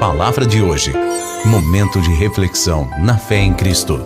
Palavra de hoje. Momento de reflexão na fé em Cristo.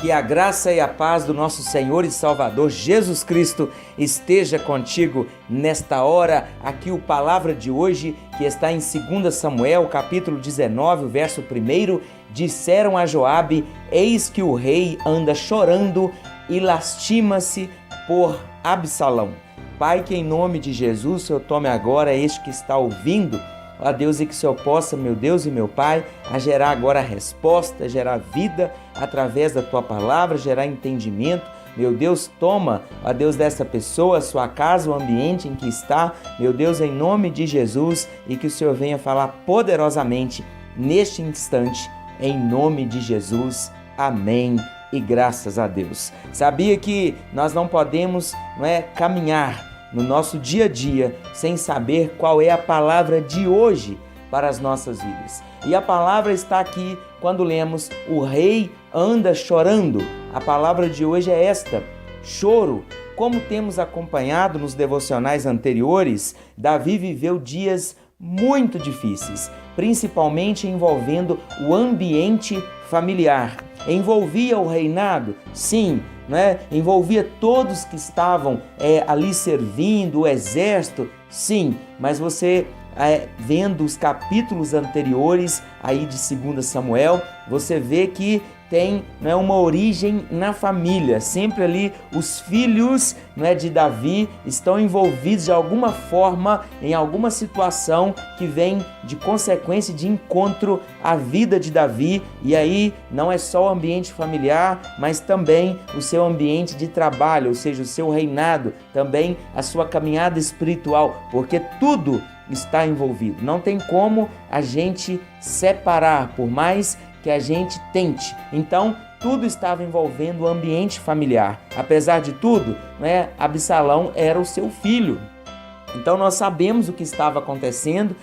Que a graça e a paz do nosso Senhor e Salvador Jesus Cristo esteja contigo nesta hora. Aqui o Palavra de hoje, que está em 2 Samuel, capítulo 19, verso 1. Disseram a Joabe: eis que o rei anda chorando e lastima-se por Absalão. Pai, que em nome de Jesus, o Senhor tome agora este que está ouvindo, ó Deus, e que o Senhor possa, meu Deus e meu Pai, a gerar agora a resposta, gerar vida através da Tua palavra, gerar entendimento. Meu Deus, toma, ó Deus, dessa pessoa, a sua casa, o ambiente em que está, meu Deus, em nome de Jesus, e que o Senhor venha falar poderosamente neste instante, em nome de Jesus. Amém. E graças a Deus. Sabia que nós não podemos caminhar no nosso dia a dia sem saber qual é a palavra de hoje para as nossas vidas. E a palavra está aqui quando lemos: o rei anda chorando. A palavra de hoje é esta: choro. Como temos acompanhado nos devocionais anteriores, Davi viveu dias muito difíceis, principalmente envolvendo o ambiente familiar. Envolvia o reinado? Sim, envolvia todos que estavam ali servindo, o exército? Sim, mas você vendo os capítulos anteriores aí de 2 Samuel, você vê que tem uma origem na família. Sempre ali os filhos de Davi estão envolvidos de alguma forma em alguma situação que vem de consequência de encontro à vida de Davi. E aí não é só o ambiente familiar, mas também o seu ambiente de trabalho, ou seja, o seu reinado, também a sua caminhada espiritual, porque tudo está envolvido. Não tem como a gente separar, por mais que a gente tente. Então, tudo estava envolvendo o ambiente familiar. Apesar de tudo, Absalão era o seu filho. Então, nós sabemos o que estava acontecendo,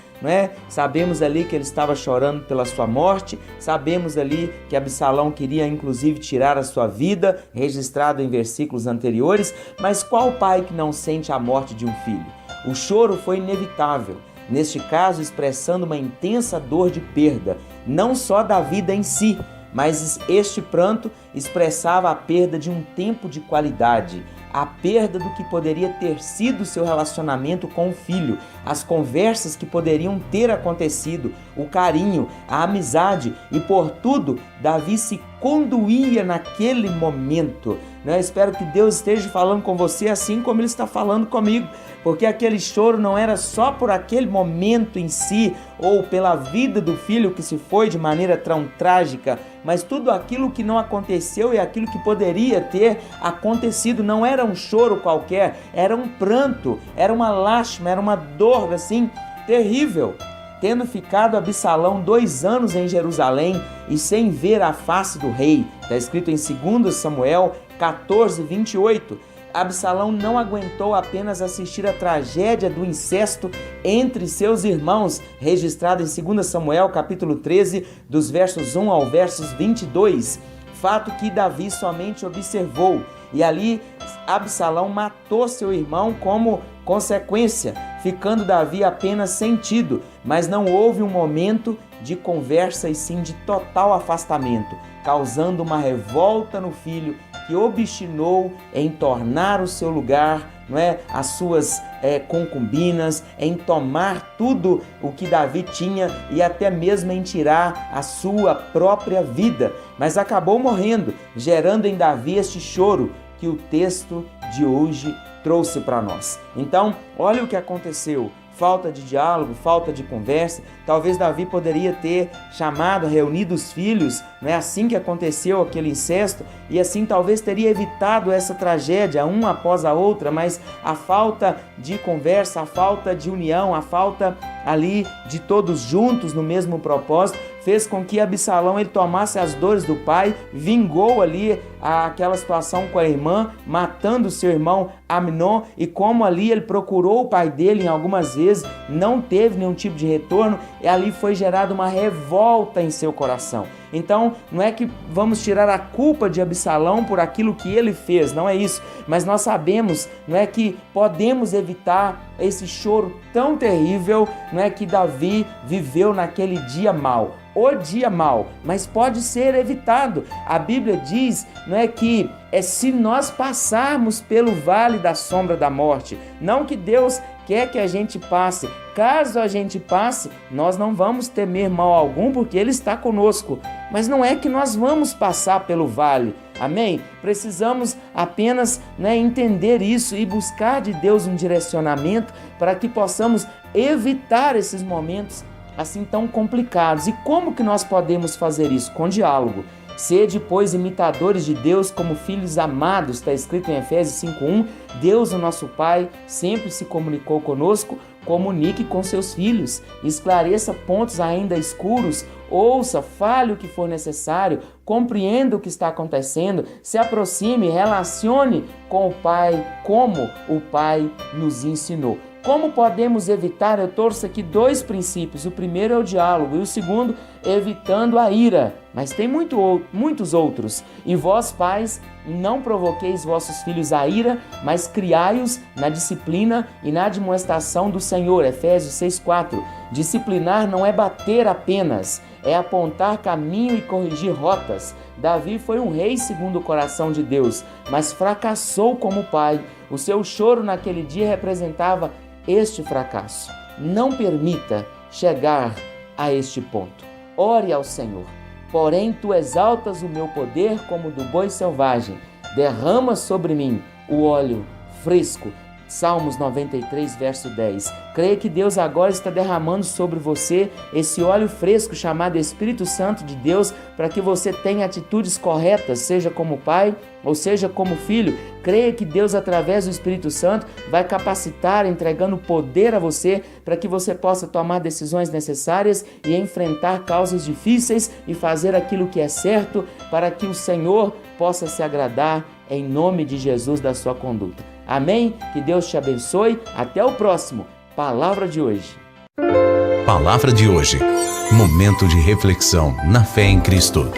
Sabemos ali que ele estava chorando pela sua morte, sabemos ali que Absalão queria inclusive tirar a sua vida, registrado em versículos anteriores, mas qual pai que não sente a morte de um filho? O choro foi inevitável, neste caso expressando uma intensa dor de perda, não só da vida em si, mas este pranto expressava a perda de um tempo de qualidade, a perda do que poderia ter sido seu relacionamento com o filho, as conversas que poderiam ter acontecido, o carinho, a amizade, e por tudo Davi se conduía naquele momento. Espero que Deus esteja falando com você assim como Ele está falando comigo, porque aquele choro não era só por aquele momento em si, ou pela vida do filho que se foi de maneira tão trágica, mas tudo aquilo que não aconteceu e aquilo que poderia ter acontecido. Não era um choro qualquer, era um pranto, era uma lástima, era uma dor assim terrível. Tendo ficado Absalão 2 anos em Jerusalém e sem ver a face do rei, está escrito em 2 Samuel 14, 28, Absalão não aguentou apenas assistir a tragédia do incesto entre seus irmãos, registrado em 2 Samuel capítulo 13, dos versos 1 ao versos 22, fato que Davi somente observou, e ali Absalão matou seu irmão como consequência, ficando Davi apenas sentido, mas não houve um momento de conversa e sim de total afastamento, causando uma revolta no filho que obstinou em tornar o seu lugar, as suas concubinas, em tomar tudo o que Davi tinha e até mesmo em tirar a sua própria vida, mas acabou morrendo, gerando em Davi este choro que o texto de hoje trouxe para nós. Então, olha o que aconteceu. Falta de diálogo, falta de conversa. Talvez Davi poderia ter chamado, reunido os filhos, assim que aconteceu aquele incesto, e assim talvez teria evitado essa tragédia, uma após a outra, mas a falta de conversa, a falta de união, a falta ali de todos juntos no mesmo propósito, fez com que Absalão ele tomasse as dores do pai, vingou ali aquela situação com a irmã, matando seu irmão Amnon, e como ali ele procurou o pai dele em algumas vezes, não teve nenhum tipo de retorno, e ali foi gerada uma revolta em seu coração. Então, não é que vamos tirar a culpa de Absalão por aquilo que ele fez, não é isso, mas nós sabemos, não é que podemos evitar esse choro tão terrível, não é que Davi viveu naquele dia mau. O dia mau, mas pode ser evitado. A Bíblia diz, não é que se nós passarmos pelo vale da sombra da morte, não que Deus quer que a gente passe. Caso a gente passe, nós não vamos temer mal algum, porque Ele está conosco. Mas não é que nós vamos passar pelo vale. Amém? Precisamos apenas entender isso e buscar de Deus um direcionamento para que possamos evitar esses momentos assim tão complicados. E como que nós podemos fazer isso? Com diálogo. Sede, pois, imitadores de Deus como filhos amados, está escrito em Efésios 5:1. Deus, o nosso Pai, sempre se comunicou conosco. Comunique com seus filhos, esclareça pontos ainda escuros, ouça, fale o que for necessário, compreenda o que está acontecendo, se aproxime, relacione com o Pai como o Pai nos ensinou. Como podemos evitar? Eu trouxe aqui 2 princípios. O primeiro é o diálogo e o segundo, evitando a ira. Mas tem muitos outros. E vós, pais, não provoqueis vossos filhos a ira, mas criai-os na disciplina e na admoestação do Senhor. Efésios 6:4. Disciplinar não é bater apenas, é apontar caminho e corrigir rotas. Davi foi um rei segundo o coração de Deus, mas fracassou como pai. O seu choro naquele dia representava este fracasso. Não permita chegar a este ponto. Ore ao Senhor. Porém, tu exaltas o meu poder como do boi selvagem. Derrama sobre mim o óleo fresco. Salmos 93, verso 10. Creia que Deus agora está derramando sobre você esse óleo fresco chamado Espírito Santo de Deus, para que você tenha atitudes corretas, seja como pai ou seja como filho. Creia que Deus, através do Espírito Santo, vai capacitar, entregando poder a você, para que você possa tomar decisões necessárias e enfrentar causas difíceis e fazer aquilo que é certo, para que o Senhor possa se agradar em nome de Jesus da sua conduta. Amém? Que Deus te abençoe. Até o próximo. Palavra de hoje. Palavra de hoje. Momento de reflexão na fé em Cristo.